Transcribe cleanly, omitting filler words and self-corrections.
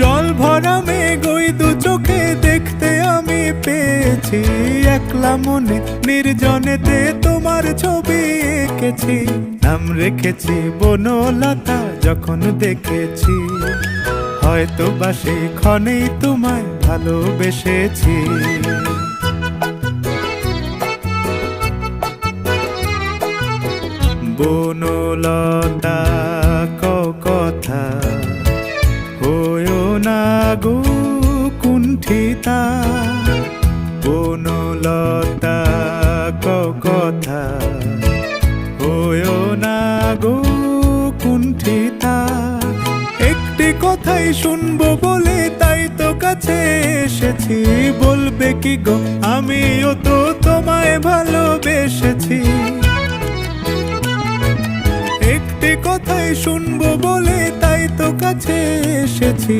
জল ভরা মেঘ ওই দু চোখে দেখতে আমি পেয়েছি, একলা মনে নির্জনেতে তোমার ছবি এঁকেছি। নাম রেখেছি বনলতা যখন দেখেছি, হয়তো বা সেই ক্ষণেই তোমায় ভালোবেসেছি। বনলতা কথা হয়ো না গো কুণ্ঠিতা, বনলতা কথা হয়ো না গো কুণ্ঠিতা। একটি কথাই শুনবো বলে তাই তো কাছে এসেছি, বলবে কি গো আমিও তো তোমায় ভালোবেসেছি। একটি কথাই শুনবো বলে তাই তো কাছে এসেছি,